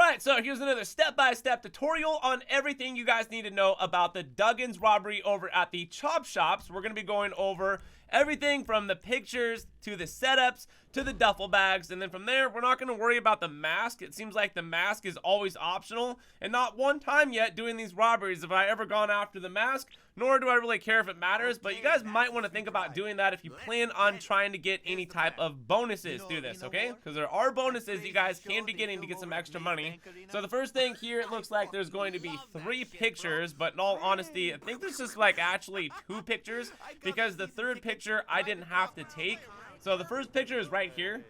Alright, so here's another step-by-step tutorial on everything you guys need to know about the Duggan's Robbery over at the Chop Shops. We're going to be going over everything from the pictures to the setups to the duffel bags, and then from there we're not going to worry about the mask. It seems like the mask is always optional, and not one time yet doing these robberies have I ever gone after the mask, nor do I really care if it matters, but you guys might want to think about doing that if you plan on trying to get any type of bonuses through this, okay? Because there are bonuses you guys can be getting to get some extra money. So the first thing here, it looks like there's going to be 3 pictures, but in all honesty, I think there's just like actually 2 pictures, because the third picture I didn't have to take. So the first picture is right here.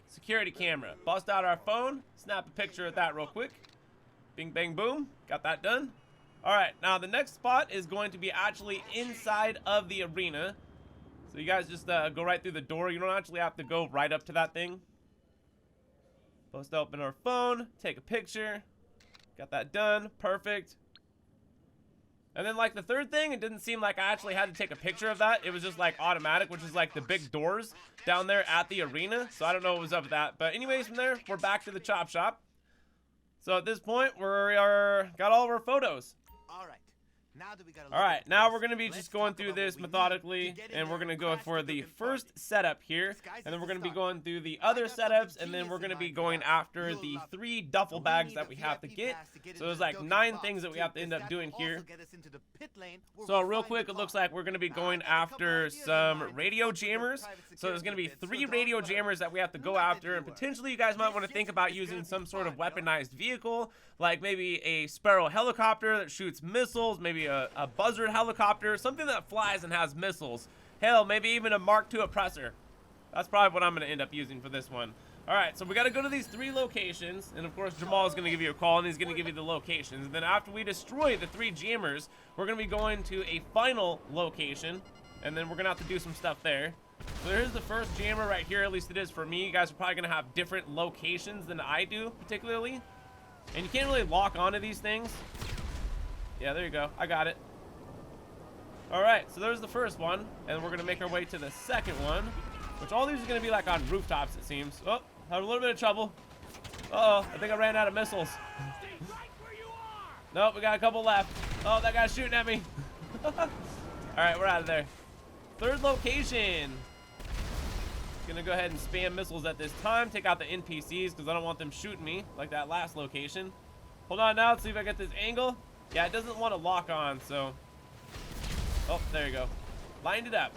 Security camera. Bust out our phone, snap a picture of that real quick. Bing, bang, boom. Got that done. Alright, now the next spot is going to be actually inside of the arena. So you guys just go right through the door. You don't actually have to go right up to that thing. Bust open our phone, take a picture. Got that done. Perfect. And then like the third thing, it didn't seem like I actually had to take a picture of that. It was just like automatic, which is like the big doors down there at the arena. So I don't know what was up with that. But anyways, from there, we're back to the Chop Shop. So at this point, we got all of our photos. Alright, now we're going to be just going through this methodically, and we're going to go for the first setup here, and then we're going to be going through the other setups, and then we're going to be going after the 3 duffel bags that we have to get. So there's like 9 things that we have to end up doing here. So real quick, it looks like we're going to be going after some radio jammers. So there's going to be 3 radio jammers that we have to go after, and potentially you guys might want to think about using some sort of weaponized vehicle, like maybe a Sparrow helicopter that shoots missiles, maybe a buzzard helicopter, something that flies and has missiles. Hell, maybe even a Mark II oppressor. That's probably what I'm going to end up using for this one. Alright, so we got to go to these 3 locations, and of course Jamal is going to give you a call, and he's going to give you the locations. And then after we destroy the 3 jammers, we're going to be going to a final location, and then we're going to have to do some stuff there. So here's the first jammer right here, at least it is for me. You guys are probably going to have different locations than I do, particularly. And you can't really lock onto these things. Yeah, there you go. I got it. Alright, so there's the first one. And we're going to make our way to the second one. Which all these are going to be like on rooftops, it seems. Oh, have a little bit of trouble. Uh-oh, I think I ran out of missiles. Nope, we got a couple left. Oh, that guy's shooting at me. Alright, we're out of there. Third location. Gonna go ahead and spam missiles at this time. Take out the NPCs because I don't want them shooting me like that last location. Hold on now, let's see if I get this angle. Yeah, it doesn't want to lock on, so. Oh, there you go. Lined it up.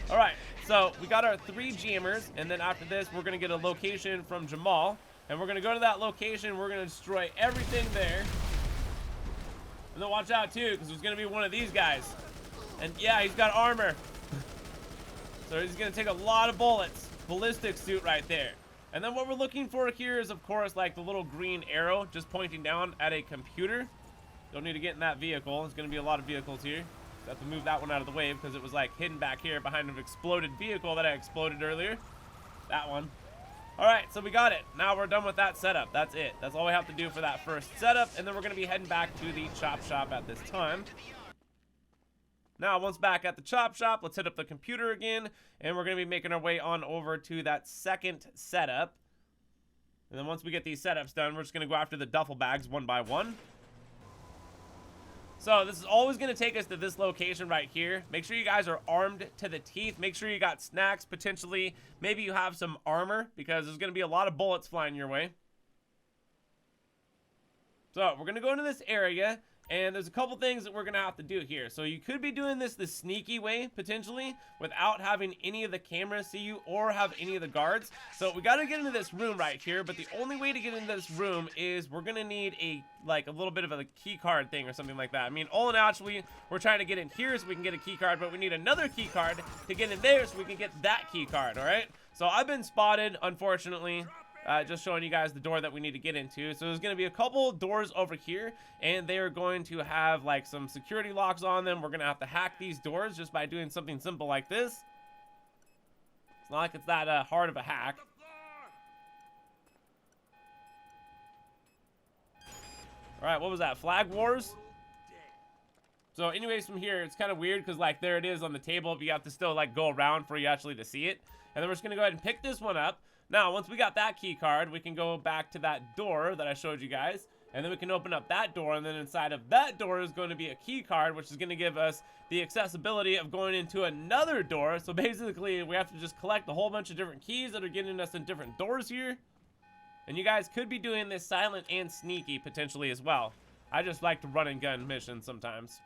Alright, so we got our 3 jammers, and then after this, we're gonna get a location from Jamal. And we're gonna go to that location, we're gonna destroy everything there. And then watch out too, because there's gonna be one of these guys. And yeah, he's got armor. So he's gonna take a lot of bullets. Ballistic suit right there. And then what we're looking for here is, of course, like the little green arrow just pointing down at a computer. Don't need to get in that vehicle. There's going to be a lot of vehicles here. So I have to move that one out of the way because it was like hidden back here behind an exploded vehicle that I exploded earlier. That one. Alright, so we got it. Now we're done with that setup. That's it. That's all we have to do for that first setup. And then we're going to be heading back to the Chop Shop at this time. Now, once back at the Chop Shop, let's hit up the computer again, and we're going to be making our way on over to that second setup. And then once we get these setups done, we're just going to go after the duffel bags one by one. So this is always going to take us to this location right here. Make sure you guys are armed to the teeth. Make sure you got snacks, potentially. Maybe you have some armor, because there's going to be a lot of bullets flying your way. So we're going to go into this area. And there's a couple things that we're going to have to do here. So you could be doing this the sneaky way, potentially, without having any of the cameras see you or have any of the guards. So we got to get into this room right here. But the only way to get into this room is we're going to need a little bit of a key card thing or something like that. I mean, all in actually, we're trying to get in here so we can get a key card. But we need another key card to get in there so we can get that key card, all right? So I've been spotted, unfortunately. Just showing you guys the door that we need to get into. So there's going to be a couple doors over here, and they are going to have like some security locks on them. We're going to have to hack these doors just by doing something simple like this. It's not like it's that hard of a hack. All right, what was that? Flag Wars? So anyways, from here, it's kind of weird because like there it is on the table, but you have to still like go around for you actually to see it. And then we're just going to go ahead and pick this one up. Now, once we got that key card, we can go back to that door that I showed you guys, and then we can open up that door, and then inside of that door is going to be a key card, which is going to give us the accessibility of going into another door. So basically, we have to just collect a whole bunch of different keys that are getting us in different doors here. And you guys could be doing this silent and sneaky potentially as well. I just like to run and gun missions sometimes.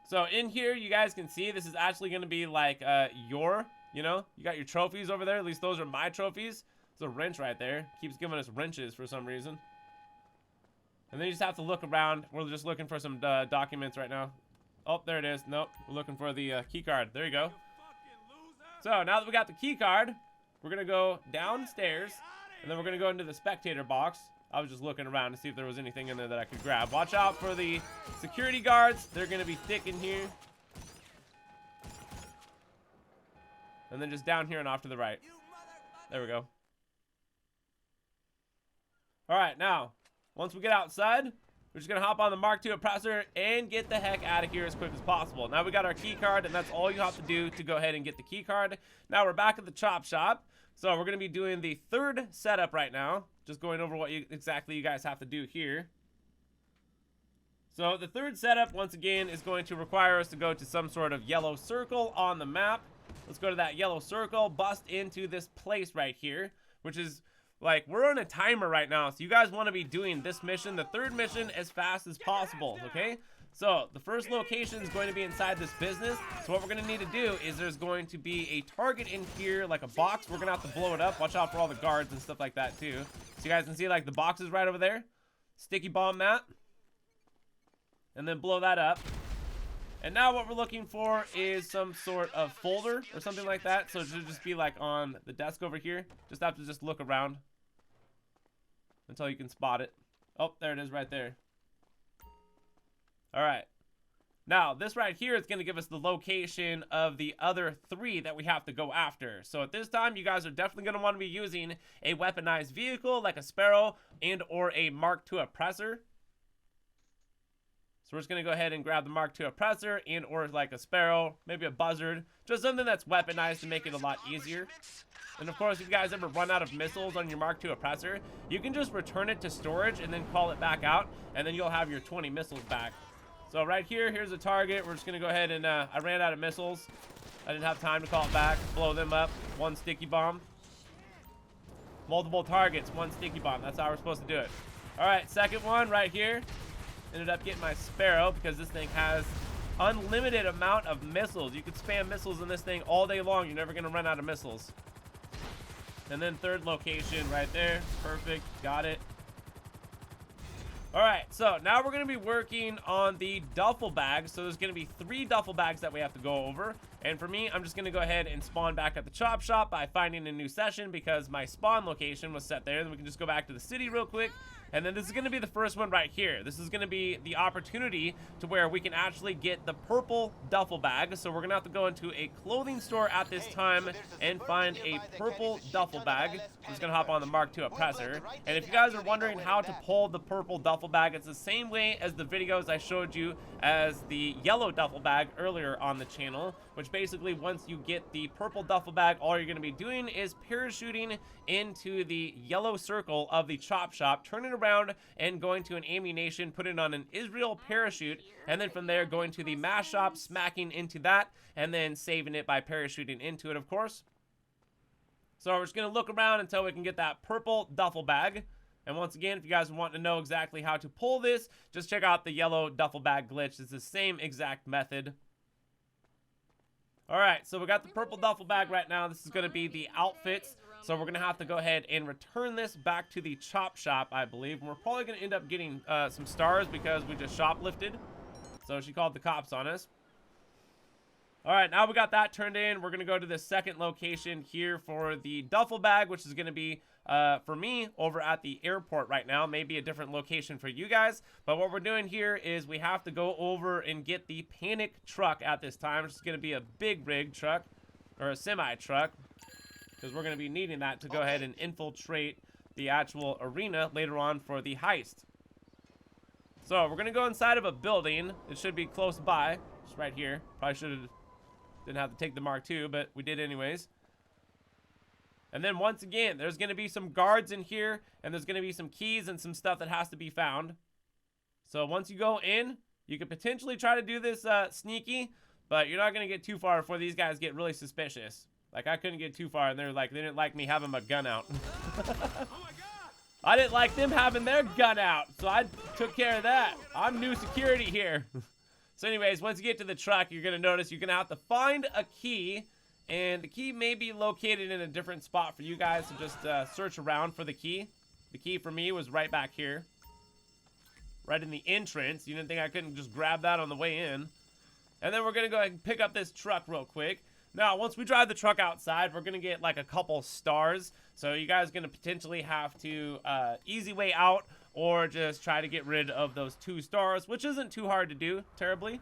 So in here, you guys can see this is actually going to be like you know, you got your trophies over there. At least those are my trophies. There's a wrench right there. Keeps giving us wrenches for some reason. And then you just have to look around. We're just looking for some documents right now. Oh, there it is. Nope, we're looking for the key card. There you go. So now that we got the key card, we're going to go downstairs. And then we're going to go into the spectator box. I was just looking around to see if there was anything in there that I could grab. Watch out for the security guards. They're going to be thick in here. And then just down here and off to the right. There we go. All right, now, once we get outside, we're just going to hop on the Mark II oppressor and get the heck out of here as quick as possible. Now we got our key card, and that's all you have to do to go ahead and get the key card. Now we're back at the chop shop. So we're going to be doing the third setup right now. Just going over what exactly you guys have to do here. So the third setup, once again, is going to require us to go to some sort of yellow circle on the map. Let's go to that yellow circle, bust into this place right here, which is like, we're on a timer right now. So you guys want to be doing this mission, the third mission, as fast as possible, okay? So the first location is going to be inside this business. So what we're going to need to do is there's going to be a target in here, like a box. We're going to have to blow it up. Watch out for all the guards and stuff like that too. So you guys can see like the boxes right over there. Sticky bomb that. And then blow that up. And now what we're looking for is some sort of folder or something like that. So it should just be like on the desk over here. Just have to just look around until you can spot it. Oh, there it is right there. All right. Now, this right here is going to give us the location of the other three that we have to go after. So at this time, you guys are definitely going to want to be using a weaponized vehicle like a Sparrow and or a Mark II oppressor. So we're just going to go ahead and grab the Mark II oppressor and or like a Sparrow, maybe a Buzzard, just something that's weaponized to make it a lot easier. And of course, if you guys ever run out of missiles on your Mark II oppressor, you can just return it to storage and then call it back out, and then you'll have your 20 missiles back. So right here, here's a target. We're just going to go ahead and, I ran out of missiles. I didn't have time to call it back. Blow them up. One sticky bomb. Multiple targets, one sticky bomb. That's how we're supposed to do it. All right, second one right here. Ended up getting my Sparrow because this thing has unlimited amount of missiles. You could spam missiles in this thing all day long. You're never going to run out of missiles. And then third location right there. Perfect. Got it. All right, so now we're going to be working on the duffel bags. So there's going to be 3 duffel bags that we have to go over. And for me, I'm just going to go ahead and spawn back at the chop shop by finding a new session because my spawn location was set there. Then we can just go back to the city real quick. And then this is going to be the first one right here. This is going to be the opportunity to where we can actually get the purple duffel bag. So we're going to have to go into a clothing store at this time and find a purple duffel bag. I'm just going to hop on the Mark II oppressor. And if you guys are wondering how to pull the purple duffel bag, it's the same way as the videos I showed you as the yellow duffel bag earlier on the channel, which basically once you get the purple duffel bag, all you're going to be doing is parachuting into the yellow circle of the chop shop, turning around and going to an ammunition, putting on an Israel parachute, and then from there going to the mass shop, smacking into that, and then saving it by parachuting into it, of course. So we're just going to look around until we can get that purple duffel bag. And once again, if you guys want to know exactly how to pull this, just check out the yellow duffel bag glitch. It's the same exact method. All right, so we got the purple duffel bag right now. This is going to be the outfits. So we're going to have to go ahead and return this back to the chop shop, I believe. And we're probably going to end up getting some stars because we just shoplifted. So she called the cops on us. All right, now we got that turned in. We're going to go to the second location here for the duffel bag, which is going to be, for me, over at the airport right now. Maybe a different location for you guys. But what we're doing here is we have to go over and get the panic truck at this time, which is going to be a big rig truck, or a semi-truck, because we're going to be needing that to go ahead and infiltrate the actual arena later on for the heist. So we're going to go inside of a building. It should be close by. Just right here. Probably didn't have to take the Mark II, but we did anyways. And then once again, there's going to be some guards in here, and there's going to be some keys and some stuff that has to be found. So once you go in, you could potentially try to do this sneaky, but you're not going to get too far before these guys get really suspicious. Like, I couldn't get too far, and they didn't like me having my gun out. I didn't like them having their gun out, so I took care of that. I'm new security here. So anyways, once you get to the truck, you're going to notice you're going to have to find a key. And the key may be located in a different spot for you guys, so just search around for the key. The key for me was right back here. Right in the entrance. You didn't think I couldn't just grab that on the way in. And then we're going to go ahead and pick up this truck real quick. Now, once we drive the truck outside, we're going to get like a couple stars. So you guys are going to potentially have to easy way out or just try to get rid of those 2 stars, which isn't too hard to do, terribly.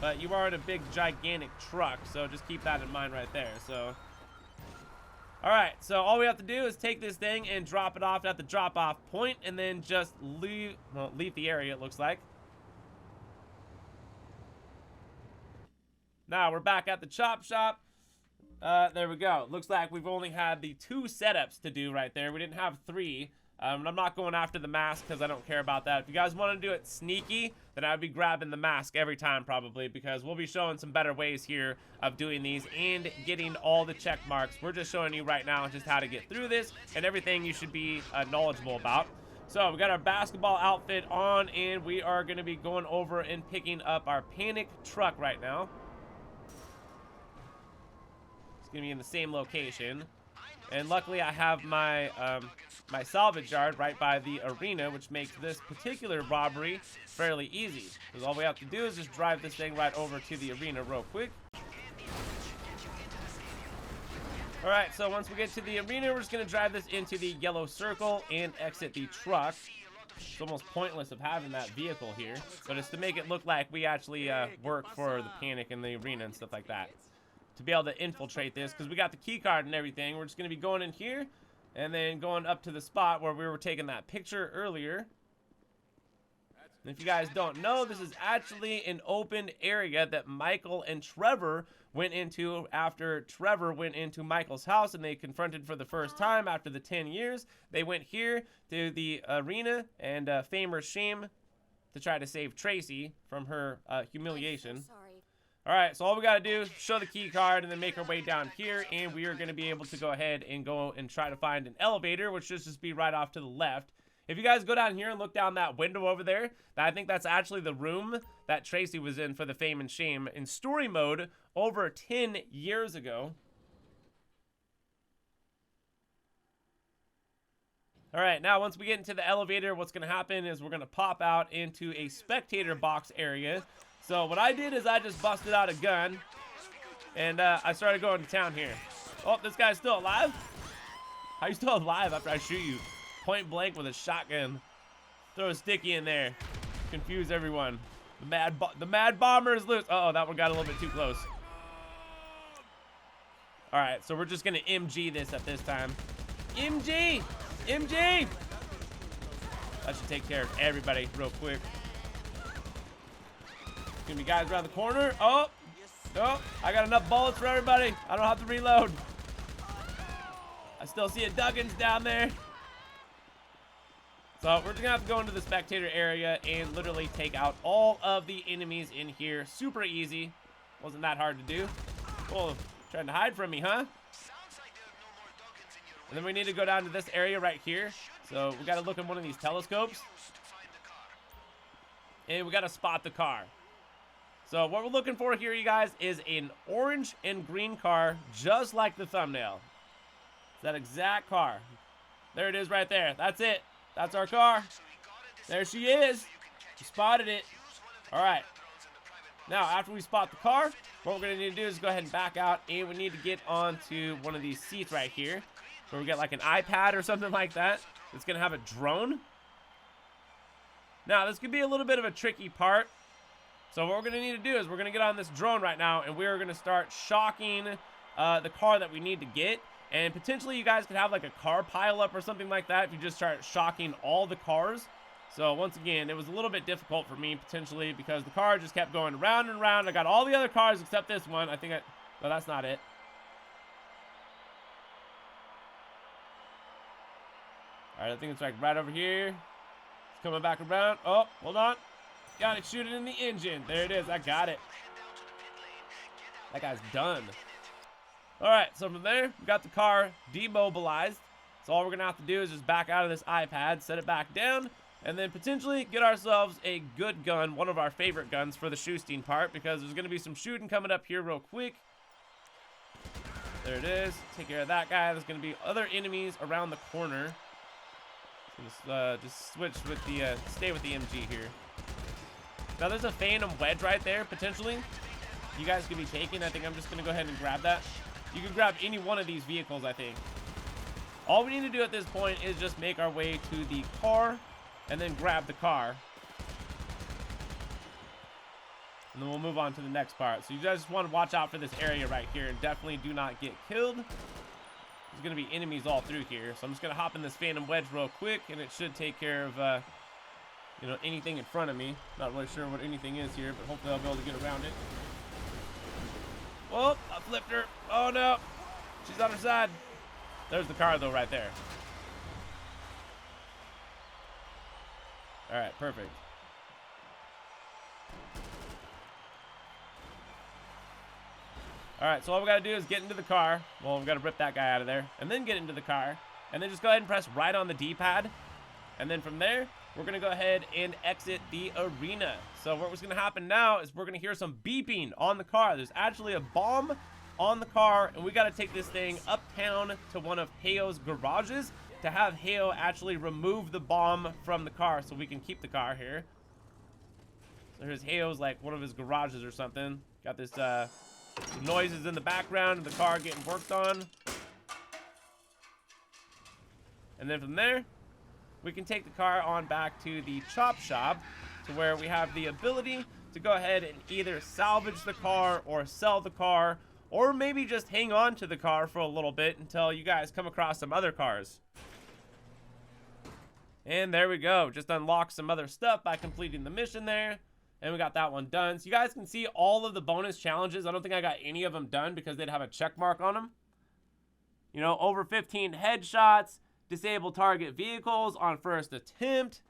But you are in a big, gigantic truck, so just keep that in mind right there. So, all right, so all we have to do is take this thing and drop it off at the drop-off point, and then just leave the area, it looks like. Now, we're back at the chop shop. There we go. Looks like we've only had the 2 setups to do right there. We didn't have 3. I'm not going after the mask because I don't care about that. If you guys want to do it sneaky, then I'd be grabbing the mask every time probably, because we'll be showing some better ways here of doing these and getting all the check marks. We're just showing you right now just how to get through this and everything you should be knowledgeable about. So we got our basketball outfit on, and we are going to be going over and picking up our panic truck right now. It's going to be in the same location. And luckily I have my my salvage yard right by the arena, which makes this particular robbery fairly easy. Because all we have to do is just drive this thing right over to the arena real quick. Alright, so once we get to the arena, we're just going to drive this into the yellow circle and exit the truck. It's almost pointless of having that vehicle here, but it's to make it look like we actually work for the panic in the arena and stuff like that. To be able to infiltrate this, because we got the key card and everything. We're just going to be going in here and then going up to the spot where we were taking that picture earlier. And if you guys don't know, this is actually an open area that Michael and Trevor went into after Trevor went into Michael's house and they confronted for the first time after the 10 years. They went here to the arena and fame or shame to try to save Tracy from her humiliation. Alright, so all we gotta do is show the key card and then make our way down here, and we are gonna be able to go ahead and go and try to find an elevator, which should just be right off to the left. If you guys go down here and look down that window over there, I think that's actually the room that Tracy was in for the fame and shame in story mode over 10 years ago. Alright, now once we get into the elevator, what's gonna happen is we're gonna pop out into a spectator box area. So what I did is I just busted out a gun, and I started going to town here. Oh, this guy's still alive? How are you still alive after I shoot you? Point blank with a shotgun. Throw a sticky in there. Confuse everyone. The mad bomber is loose. Uh oh, that one got a little bit too close. All right, so we're just gonna MG this at this time. MG! MG! That should take care of everybody real quick. Gonna be guys around the corner. Oh, I got enough bullets for everybody. I don't have to reload. I still see a Duggan's down there. So we're gonna have to go into the spectator area and literally take out all of the enemies in here. Super easy. Wasn't that hard to do. Oh, trying to hide from me, huh? And then we need to go down to this area right here. So we gotta look in one of these telescopes. And we gotta spot the car. So what we're looking for here, you guys, is an orange and green car, just like the thumbnail. It's that exact car. There it is right there. That's it. That's our car. There she is. We spotted it. All right. Now, after we spot the car, what we're going to need to do is go ahead and back out, and we need to get onto one of these seats right here, where we get like an iPad or something like that. It's going to have a drone. Now, this could be a little bit of a tricky part. So what we're going to need to do is we're going to get on this drone right now, and we're going to start shocking the car that we need to get. And potentially you guys could have like a car pileup or something like that if you just start shocking all the cars. So once again, it was a little bit difficult for me potentially because the car just kept going round and round. I got all the other cars except this one. No, that's not it. Alright, I think it's like right over here. It's coming back around. Oh, hold on. Got it, shoot it in the engine. There it is, I got it. That guy's done. Alright, so from there, we got the car demobilized. So all we're gonna have to do is just back out of this iPad, set it back down, and then potentially get ourselves a good gun, one of our favorite guns for the shooting part, because there's gonna be some shooting coming up here real quick. There it is. Take care of that guy. There's gonna be other enemies around the corner. So just switch with the stay with the MG here. Now there's a Phantom Wedge right there, potentially. You guys could be taking. I think I'm just gonna go ahead and grab that. You can grab any one of these vehicles, I think. All we need to do at this point is just make our way to the car and then grab the car. And then we'll move on to the next part. So you guys just want to watch out for this area right here and definitely do not get killed. There's going to be enemies all through here. So I'm just going to hop in this Phantom Wedge real quick and it should take care of, you know, anything in front of me. Not really sure what anything is here, but hopefully I'll be able to get around it. Whoa, I flipped her. Oh no, she's on her side. There's the car though right there. All right, perfect. All right, so all we gotta do is get into the car. Well, we gotta rip that guy out of there and then get into the car and then just go ahead and press right on the D-pad. And then from there, we're gonna go ahead and exit the arena. So what's gonna happen now is we're gonna hear some beeping on the car. There's actually a bomb on the car, and we gotta take this thing uptown to one of Heo's garages to have Heo actually remove the bomb from the car so we can keep the car here. So here's Heo's, like one of his garages or something. Got this noises in the background of the car getting worked on. And then from there, we can take the car on back to the chop shop to where we have the ability to go ahead and either salvage the car or sell the car, or maybe just hang on to the car for a little bit until you guys come across some other cars. And there we go. Just unlocked some other stuff by completing the mission there. And we got that one done. So you guys can see all of the bonus challenges. I don't think I got any of them done because they'd have a check mark on them. You know, over 15 headshots, disable target vehicles on first attempt,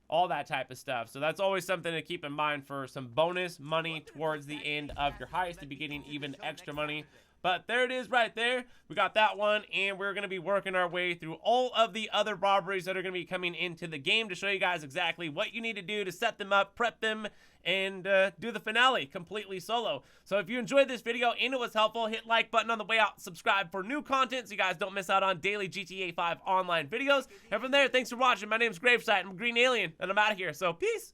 all that type of stuff. So that's always something to keep in mind for some bonus money towards the end of your heist to be getting even extra money. But there it is right there. We got that one, and we're going to be working our way through all of the other robberies that are going to be coming into the game to show you guys exactly what you need to do to set them up, prep them, and do the finale completely solo. So if you enjoyed this video and it was helpful, hit like button on the way out, subscribe for new content so you guys don't miss out on daily GTA 5 online videos. And from there, thanks for watching. My name's GRAVESIGHT. I'm a Green Alien, and I'm out of here. So peace.